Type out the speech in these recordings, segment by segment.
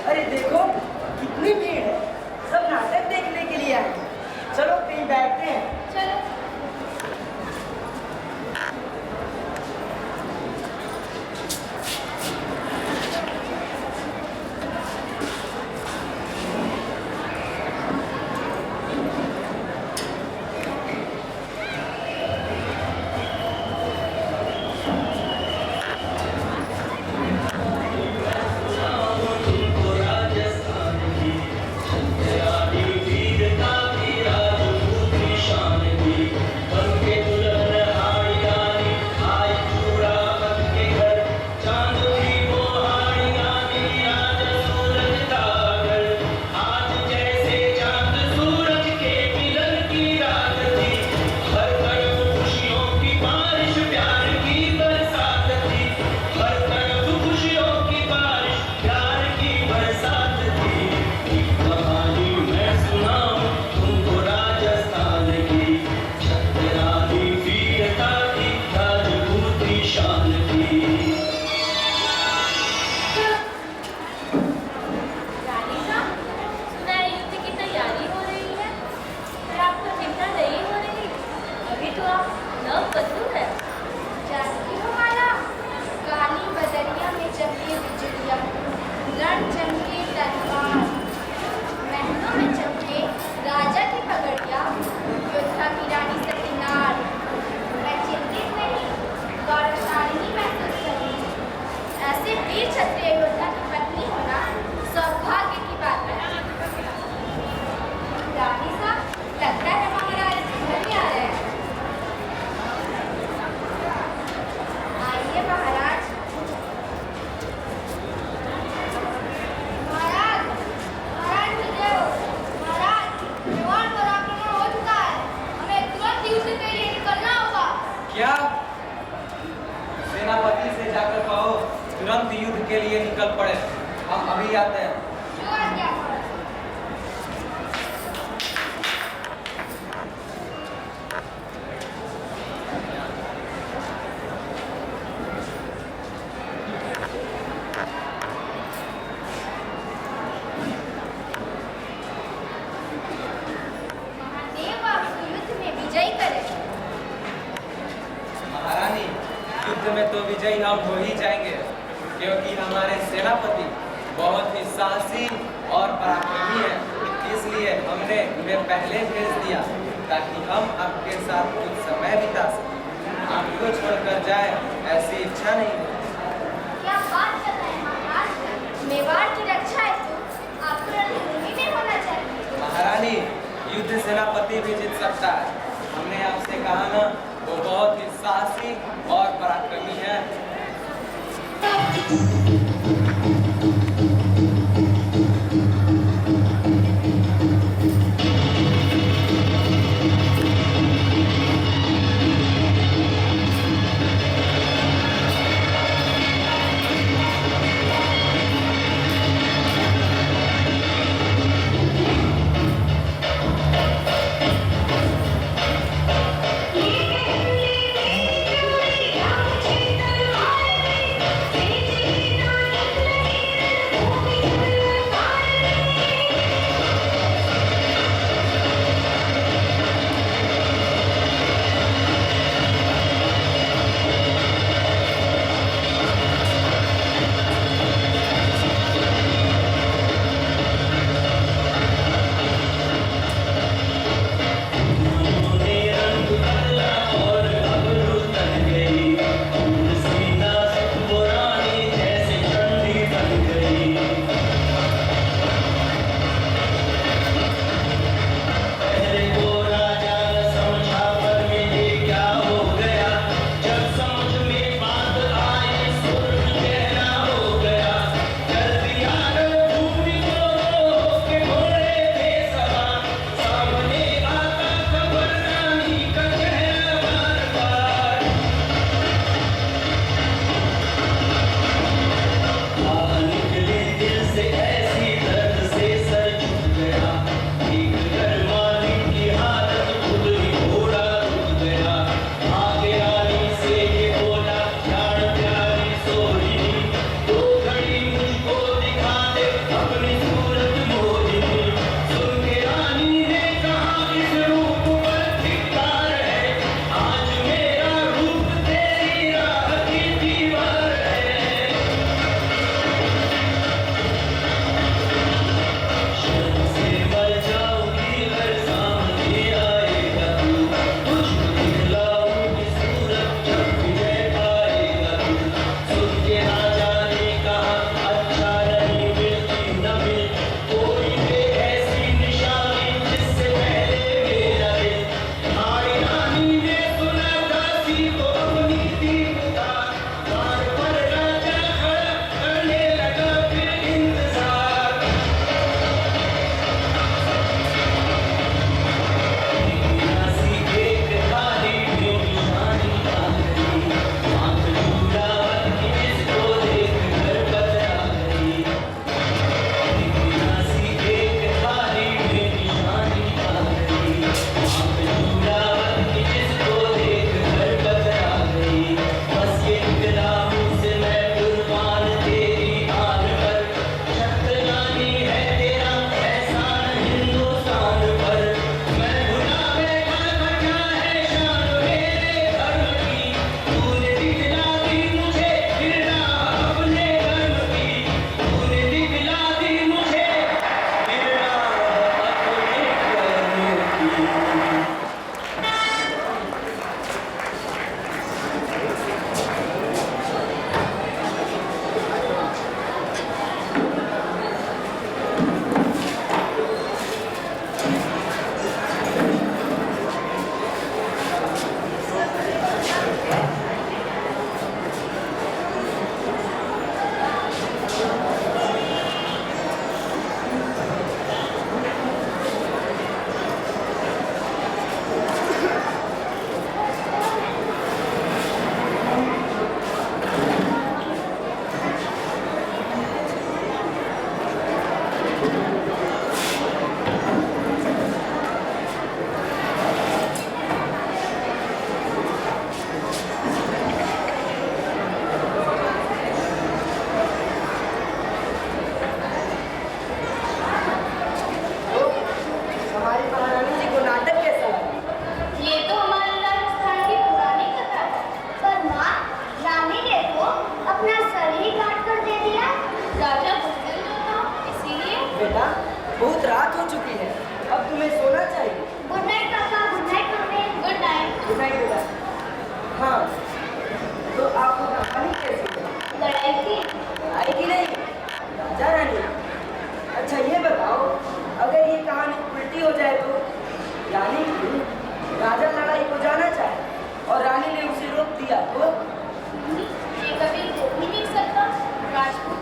अरे देखो कितनी भीड़ है, सब नाटक देखने के लिए आए हैं। चलो कहीं बैठते हैं। चलो। क्या? सेनापति से जाकर कहो तुरंत युद्ध के लिए निकल पड़े। हम अभी आते हैं। में तो विजयी हम हो ही जाएंगे, क्योंकि हमारे सेनापति बहुत ही साहसी और पराक्रमी हैं। इसलिए हमने उन्हें पहले भेज दिया ताकि हम आपके साथ कुछ समय बिता सकें। आपको छोड़कर जाए ऐसी इच्छा नहीं है। क्या बात कर रहे हैं महाराज? मेवाड़ की रक्षा है तो आपको रणभूमि में होना चाहिए। महारानी, युद्ध सेनापति भी जीत सकता है। हमने आपसे कहा ना, वो बहुत ही साहसी और पराक्रमी है।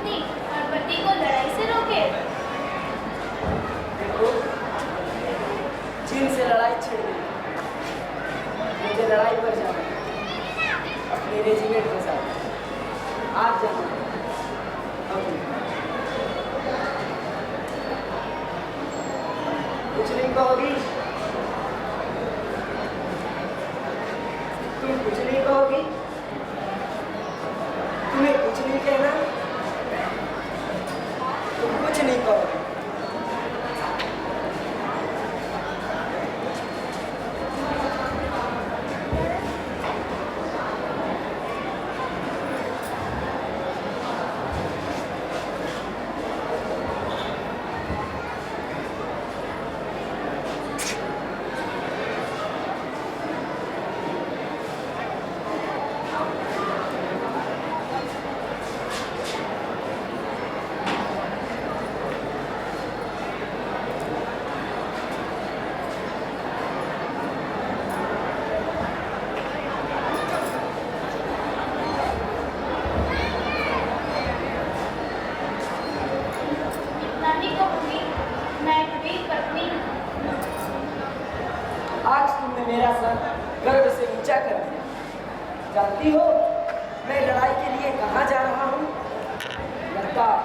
पत्नी और पति को लड़ाई से रोके? देखो, चीन से लड़ाई छिड़ गई, मुझे लड़ाई पर जाना है, अपने रेजिमेंट के साथ। आप जाना कुछ नहीं कहोगी? तुम कुछ नहीं कहोगी? तुम्हें कुछ नहीं कहना? तुम कुछ नहीं कहोगी? आज तुमने मेरा सर गर्व से ऊंचा कर दिया। जानती हो मैं लड़ाई के लिए कहाँ जा रहा हूँ? लद्दाख।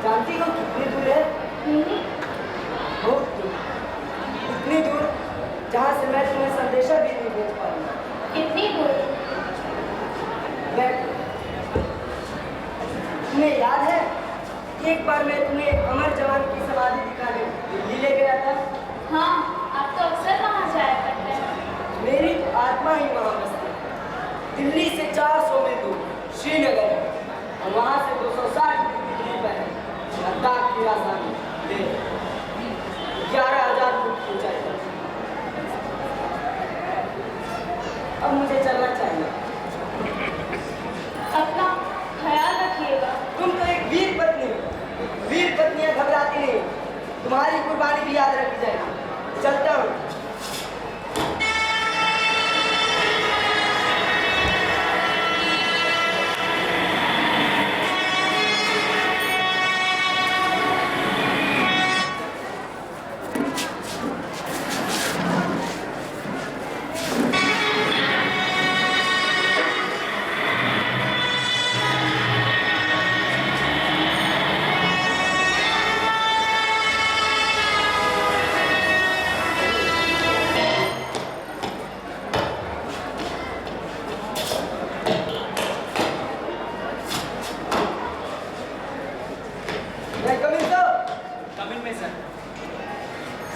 जानती हो कितनी दूर है? बहुत दूर, इतनी दूर जहाँ से मैं तुम्हें संदेशा भी नहीं भेज पाऊंगा। कितनी दूर? तुम्हें याद है कि एक बार मैं तुम्हें अमर जवान की समाधि दिखाने दिल्ली ले गया था? हाँ, आप तो अक्सर वहाँ जाया करते हैं। मेरी तो आत्मा ही वहाँ बसती है। दिल्ली से 400 मील दूर श्रीनगर है और वहाँ से 260 मील दूरी पर है लद्दाख की राजधानी लेह। 11,000 फुट ऊंचाई पर। अब मुझे चलना चाहिए। अपना ख्याल रखिएगा। तुम तो एक वीर पत्नी हो। वीर पत्नियां घबराती नहीं। तुम्हारी कुर्बानी भी याद रखी जाएगी। चलता हूँ।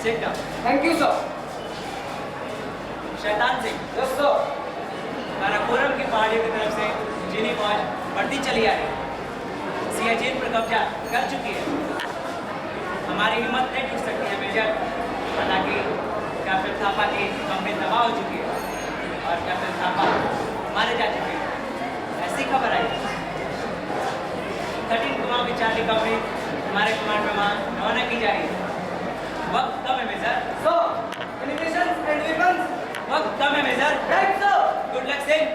Sit down. Thank you, sir. Shaitan Singh, Yes, sir. Karakoram की पहाड़ियों की तरफ से चीनी फौज बढ़ती चली आ रही। सियाचिन पर कब्जा कर चुकी है। हमारी हिम्मत नहीं टूट सकती है मेजर। हालांकि कैप्टन थापा की कंपनी तबाह हो चुकी है और कैप्टन थापा मारे जा चुके हैं, ऐसी खबर आई। 13 कुमार की चार्ली कंपनी हमारे कमांड में वहाँ रवाना की जा रही है। वक्त कम है major. So, munitions and weapons. वक्त कम है major. Right, sir. Good luck Singh.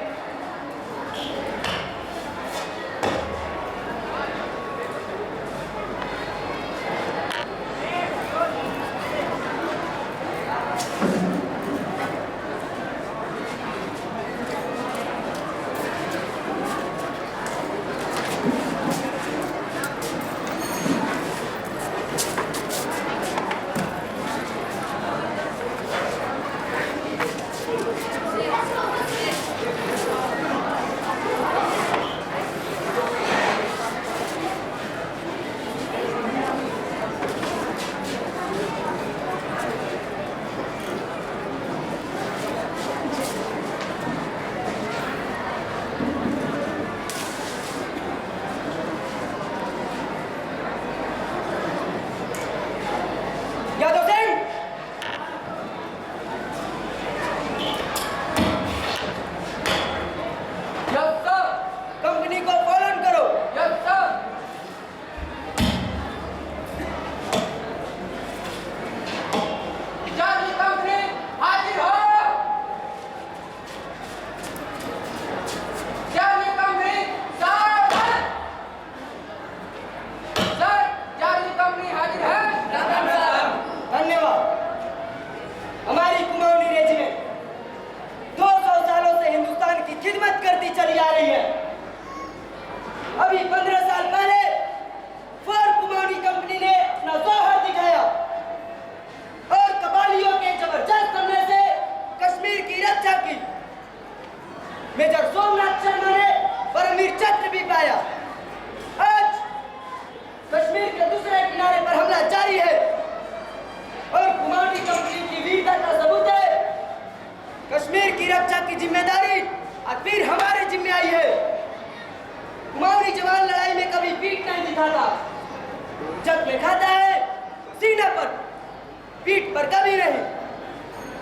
पर कभी नहीं।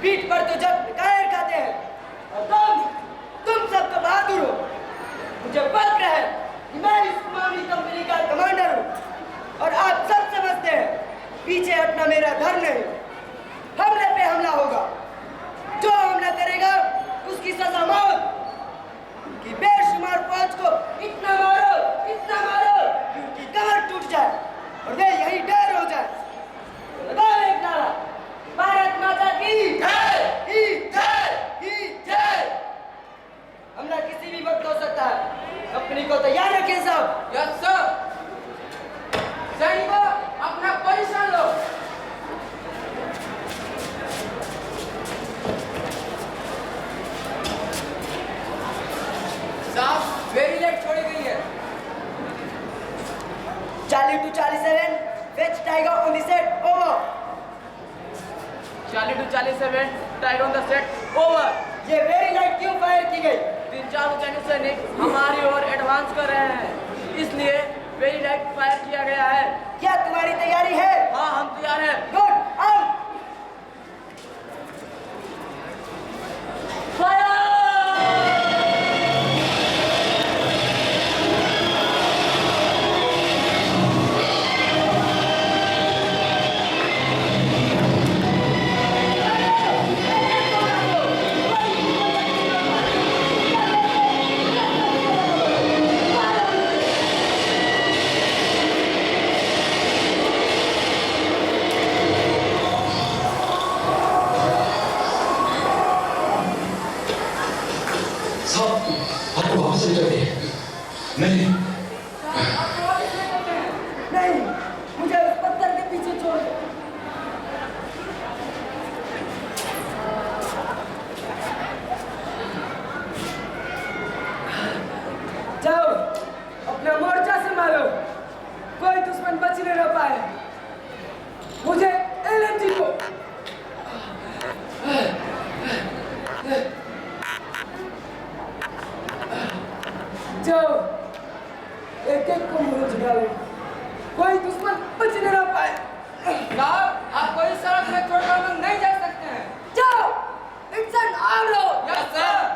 पीठ पर तो जब कायर खाते हैं। और तुम सब तो बहादुर हो। मुझे फक्र है कि मैं इस पुरानी कंपनी का कमांडर हूँ और आप सब समझते हैं पीछे हटना मेरा धर्म नहीं। हमले पे हमला होगा। जो हमला करेगा उसकी सजा मौत। कि बेशुमार फौज को इतना मारो कि उनकी कमर टूट जाए और वे यही ढेर हो जाए। तो लगाओ एक नारा, भारत माता की जय। हमला किसी भी वक्त हो सकता है। कंपनी को तैयार रखें सब। Yes sir. सैनिकों अपना पोजीशन लो। साहब वेरी लेट छोड़ी गई है। Charlie to Charlie 7, fetch Tiger on the set, over. Charlie to Charlie 7, Tiger on the set, over. ये वेरी लाइट क्यों फायर की गई? 3-4 चाइनीज सैनिक हमारी ओर एडवांस कर रहे हैं, इसलिए वेरी लाइट फायर किया गया है। क्या तुम्हारी तैयारी है? हाँ हम तैयार हैं। Good, out. आपको वापस ले जाते नहीं। नहीं, मुझे उस पत्थर के पीछे छोड़ दो। जाओ, अपना मोर्चा संभालो। कोई दुश्मन बच नहीं रह पाए। मुझे एलएमजी को जाओ, एक एक को मुंह झुकाओ। कोई दुश्मन बच नहीं रह पाए। साहब आप कोई सड़क में छोड़कर हम नहीं जा सकते हैं। जाओ, it's an order. Yes sir.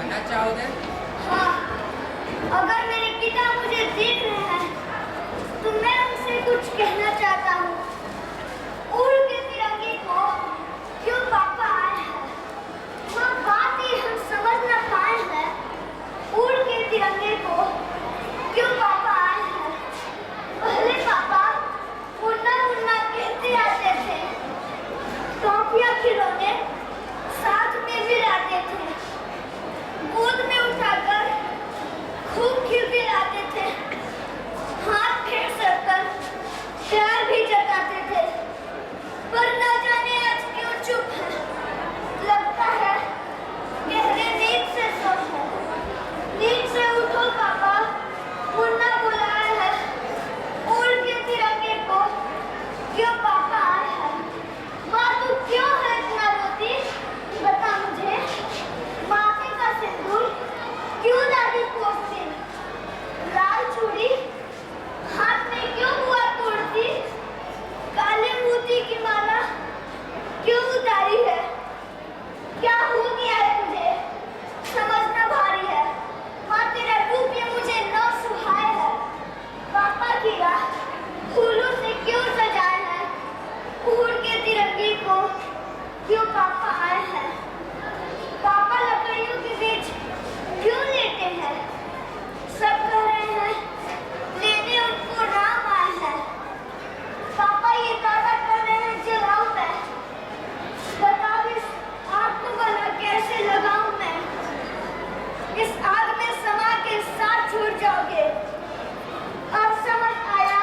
कहना चाहोगे? हाँ, अगर मेरे पिता मुझे देख रहे हैं तो मैं उनसे कुछ कहना चाहता हूँ। उड़ के तिरंगे को क्यों पापा आए हैं? वह बात ही हम समझ न पाए हैं। उड़ के तिरंगे को क्यों पापा आए हैं? पहले पापा मुन्ना मुन्ना कहते आते थे, टॉफियाँ खिलौने साथ में भी लाते थे, गोद में उठाकर खूब खिलखिलाते थे, हाथ फेर सककर प्यार भी जताते थे। पर न जाने आज क्यों चुप है। लगता है गहरे नींद से सो है। नींद से उठो पापा, मुन्ना बुलाया है। उड़ के तिरंगे को क्यों पापा आए हैं? माँ तू क्यों है इतना रोती? बता मुझे। माथे का सिंदूर क्यों दादी पोंछती? लाल चूड़ी हाथ में क्यों बुआ तोड़ती? काले मोती की माला क्यों उतारी है? क्या हो गया है तुझे? समझना भारी है। माँ तेरा रूप ये मुझे न सुहाए है। पापा की राह फूलों से क्यों सजाए है? उड़ के तिरंगे को क्यों पापा आए हैं? पापा लकड़ियों के बीच क्यों लेटे हैं? सब कह रहे हैं लेने उनको राम आए हैं। पापा ये दादा कर रहे हैं जलाऊं मैं। बताओ इस आग को भला कैसे लगाऊं मैं? इस आग में समा के साथ छूट जाओगे। अब समझ आया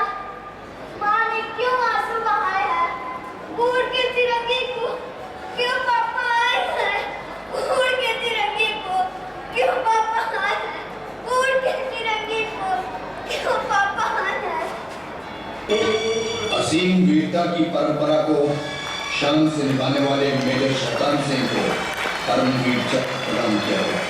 माँ ने क्यों आंसू बहाए हैं। उड़ के तिरंगे को क्यों पापा आए हैं? उड़ के तिरंगे को क्यों पापा आए हैं? उड़ के तिरंगे को क्यों पापा आए हैं? असीम वीरता की परंपरा को शान से निभाने वाले मेजर शतान सिंह को परमवीर चक्र प्रदान किया गया।